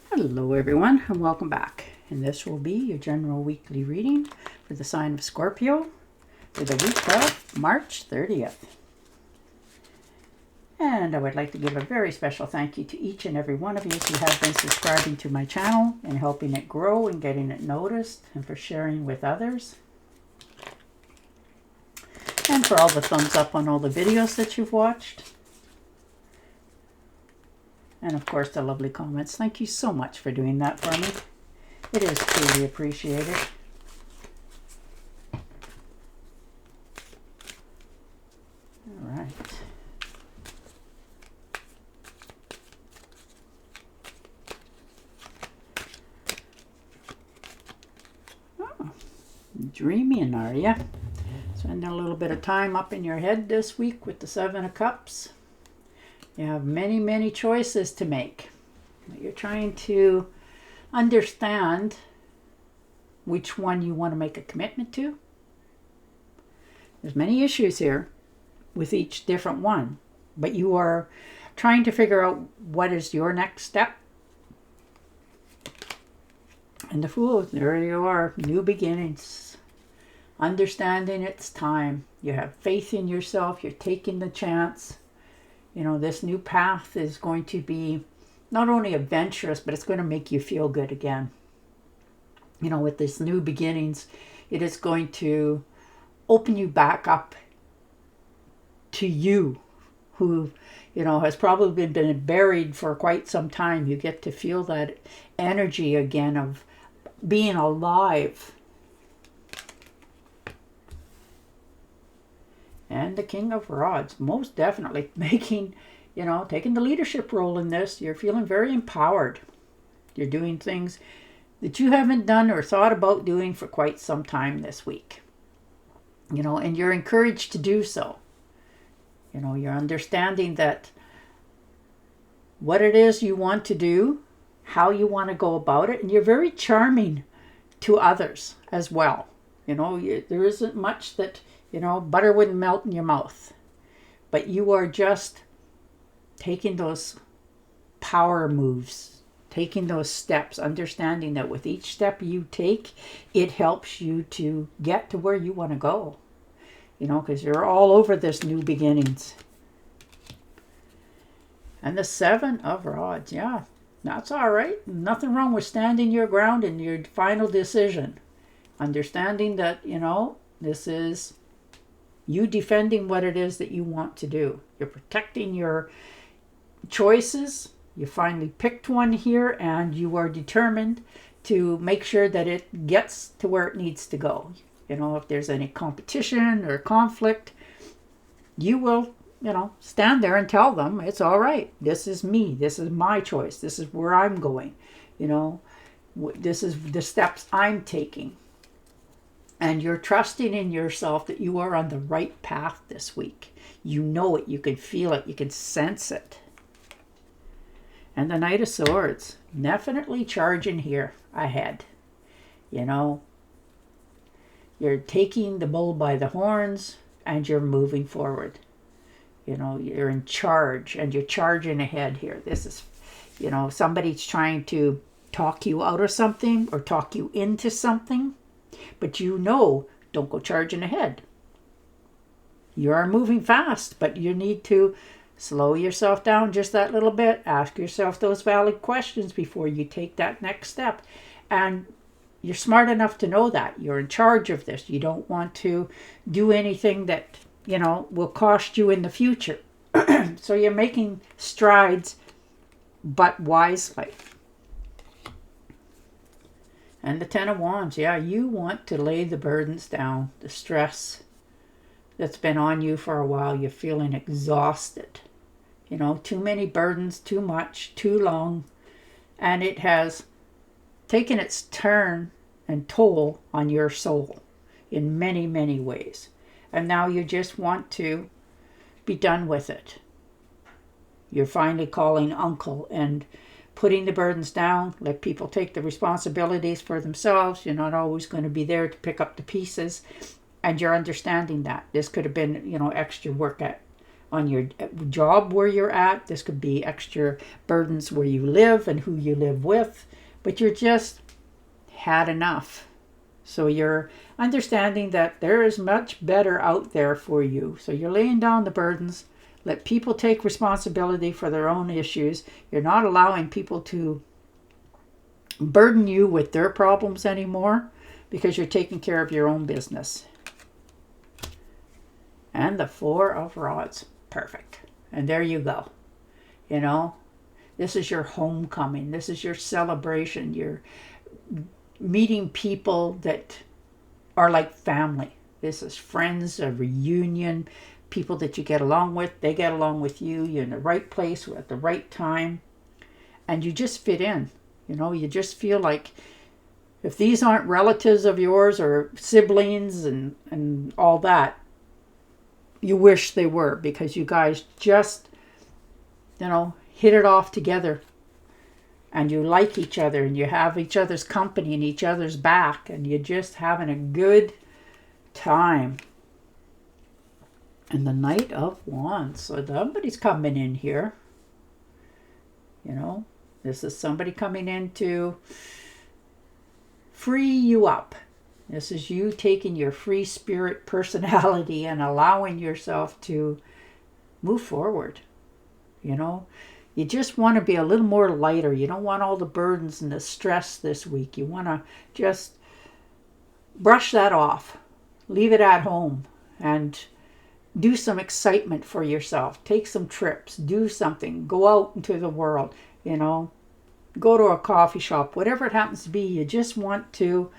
Hello everyone and welcome back, and this will be your general weekly reading for the sign of Scorpio for the week of March 30th. And I would like to give a very special thank you to each and every one of you who have been subscribing to my channel and helping it grow and getting it noticed, and for sharing with others, and for all the thumbs up on all the videos that you've watched. And of course the lovely comments. Thank you so much for doing that for me. It is truly appreciated. All right. Oh, dreaming, are you? Spending a little bit of time up in your head this week with the Seven of Cups. You have many, many choices to make. You're trying to understand which one you want to make a commitment to. There's many issues here with each different one, but you are trying to figure out what is your next step. And the Fool, there you are, new beginnings. Understanding it's time. You have faith in yourself. You're taking the chance. You know, this new path is going to be not only adventurous, but it's going to make you feel good again. You know, with this new beginnings, it is going to open you back up to you, who, you know, has probably been buried for quite some time. You get to feel that energy again of being alive. And the King of Rods, most definitely making, you know, taking the leadership role in this. You're feeling very empowered. You're doing things that you haven't done or thought about doing for quite some time this week. You know, and you're encouraged to do so. You know, you're understanding that what it is you want to do, how you want to go about it, and you're very charming to others as well. You know, there isn't much that, you know, butter wouldn't melt in your mouth. But you are just taking those power moves, taking those steps, understanding that with each step you take, it helps you to get to where you want to go. You know, because you're all over this new beginnings. And the Seven of Rods, yeah, that's all right. Nothing wrong with standing your ground in your final decision. Understanding that, you know, this is you defending what it is that you want to do. You're protecting your choices. You finally picked one here, and you are determined to make sure that it gets to where it needs to go. You know, if there's any competition or conflict, you will, you know, stand there and tell them, it's all right. This is me. This is my choice. This is where I'm going. You know, this is the steps I'm taking. And you're trusting in yourself that you are on the right path this week. You know it. You can feel it. You can sense it. And the Knight of Swords, definitely charging here ahead. You know, you're taking the bull by the horns and you're moving forward. You know, you're in charge and you're charging ahead here. This is, you know, somebody's trying to talk you out of something or talk you into something. But you know, don't go charging ahead. You are moving fast, but you need to slow yourself down just that little bit. Ask yourself those valid questions before you take that next step. And you're smart enough to know that. You're in charge of this. You don't want to do anything that, you know, will cost you in the future. So you're making strides, but wisely. And the Ten of Wands, yeah, you want to lay the burdens down, the stress that's been on you for a while. You're feeling exhausted. You know, too many burdens, too much, too long. And it has taken its turn and toll on your soul in many, many ways. And now you just want to be done with it. You're finally calling uncle and putting the burdens down. Let people take the responsibilities for themselves. You're not always going to be there to pick up the pieces. And you're understanding that. This could have been, you know, extra work on your job where you're at. This could be extra burdens where you live and who you live with. But you're just had enough. So you're understanding that there is much better out there for you. So you're laying down the burdens. Let people take responsibility for their own issues. You're not allowing people to burden you with their problems anymore because you're taking care of your own business. And the Four of Rods. Perfect. And there you go. You know, this is your homecoming. This is your celebration. You're meeting people that are like family. This is friends, a reunion, people that you get along with. They get along with you. You're in the right place at the right time. And you just fit in. You know, you just feel like if these aren't relatives of yours or siblings and all that, you wish they were, because you guys just, you know, hit it off together. And you like each other and you have each other's company and each other's back. And you're just having a good time. And the Knight of Wands. So somebody's coming in here. You know, this is somebody coming in to free you up. This is you taking your free spirit personality and allowing yourself to move forward. You know, you just want to be a little more lighter. You don't want all the burdens and the stress this week. You want to just brush that off. Leave it at home and do some excitement for yourself. Take some trips. Do something. Go out into the world. You know, go to a coffee shop. Whatever it happens to be, you just want to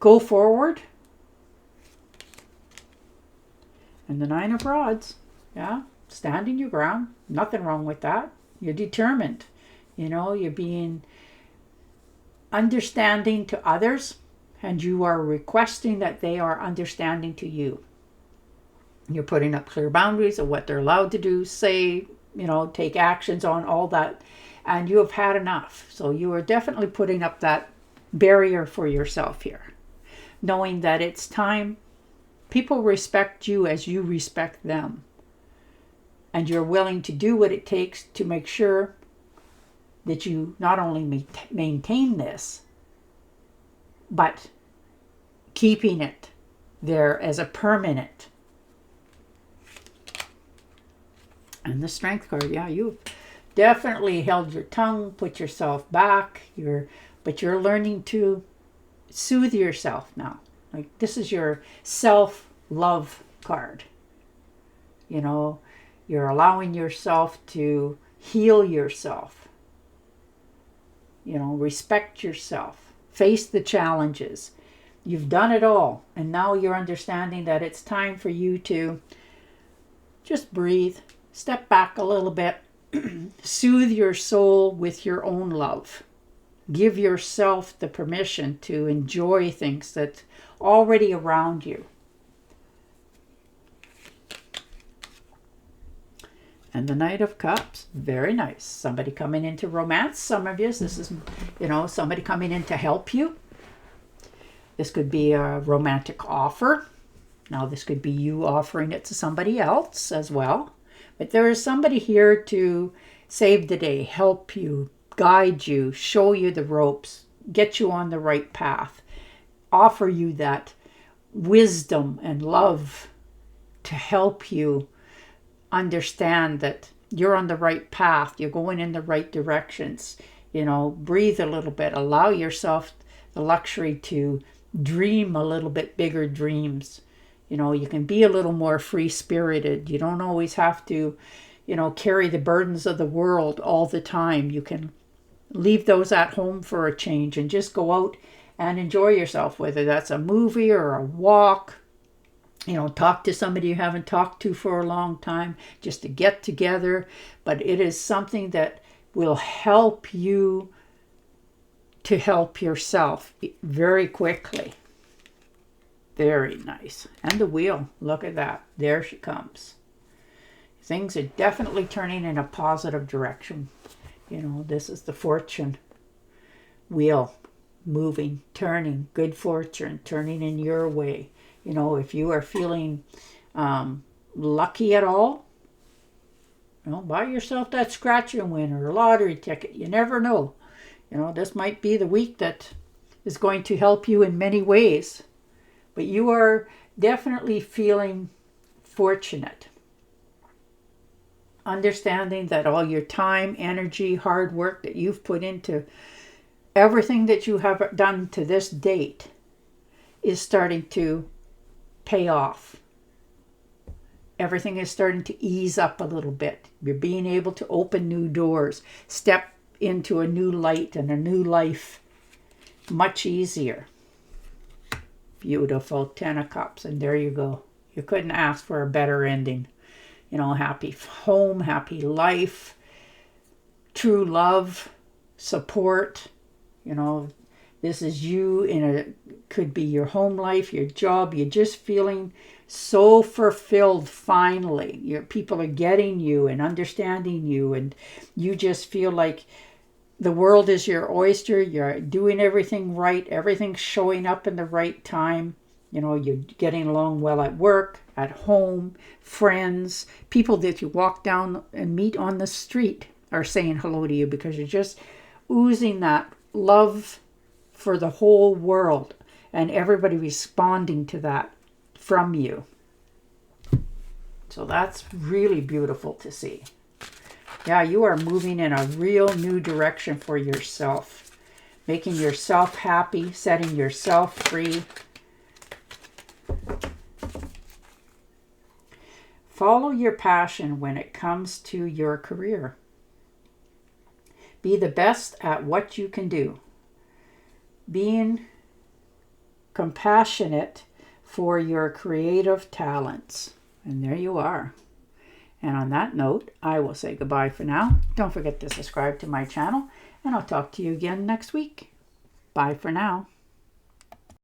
go forward. And the Nine of Rods. Yeah. Standing your ground. Nothing wrong with that. You're determined. You know, you're being understanding to others. And you are requesting that they are understanding to you. You're putting up clear boundaries of what they're allowed to do, say, you know, take actions on, all that. And you have had enough. So you are definitely putting up that barrier for yourself here. Knowing that it's time. People respect you as you respect them. And you're willing to do what it takes to make sure that you not only maintain this, but keeping it there as a permanent. And the Strength card, yeah, you've definitely held your tongue, put yourself back, but you're learning to soothe yourself now. Like, this is your self-love card. You know, you're allowing yourself to heal yourself. You know, respect yourself. Face the challenges. You've done it all. And now you're understanding that it's time for you to just breathe. Step back a little bit. Soothe your soul with your own love. Give yourself the permission to enjoy things that's already around you. And the Knight of Cups, very nice. Somebody coming into romance. Some of you, this is, you know, somebody coming in to help you. This could be a romantic offer. Now, this could be you offering it to somebody else as well. But there is somebody here to save the day, help you, guide you, show you the ropes, get you on the right path, offer you that wisdom and love to help you understand that you're on the right path, you're going in the right directions. You know, breathe a little bit, allow yourself the luxury to dream a little bit bigger dreams. You know, you can be a little more free-spirited. You don't always have to, you know, carry the burdens of the world all the time. You can leave those at home for a change and just go out and enjoy yourself, whether that's a movie or a walk. You know, talk to somebody you haven't talked to for a long time, just to get together. But it is something that will help you to help yourself very quickly. Very nice. And the Wheel, look at that. There she comes. Things are definitely turning in a positive direction. You know, this is the fortune wheel, moving, turning, good fortune, turning in your way. You know, if you are feeling lucky at all, buy yourself that scratch and win or a lottery ticket. You never know. This might be the week that is going to help you in many ways. But you are definitely feeling fortunate. Understanding that all your time, energy, hard work that you've put into everything that you have done to this date is starting to pay off. Everything is starting to ease up a little bit. You're being able to open new doors, step into a new light and a new life much easier. Beautiful 10 of Cups, and there you go. You couldn't ask for a better ending. Happy home, happy life, true love, support. This is you could be your home life, your job. You're just feeling so fulfilled finally. Your people are getting you and understanding you, and you just feel like the world is your oyster. You're doing everything right. Everything's showing up in the right time. You're getting along well at work, at home, friends, people that you walk down and meet on the street are saying hello to you because you're just oozing that love for the whole world and everybody responding to that from you. So that's really beautiful to see. Yeah, you are moving in a real new direction for yourself, making yourself happy, setting yourself free. Follow your passion when it comes to your career. Be the best at what you can do. Being compassionate for your creative talents. And there you are. And on that note, I will say goodbye for now. Don't forget to subscribe to my channel, and I'll talk to you again next week. Bye for now.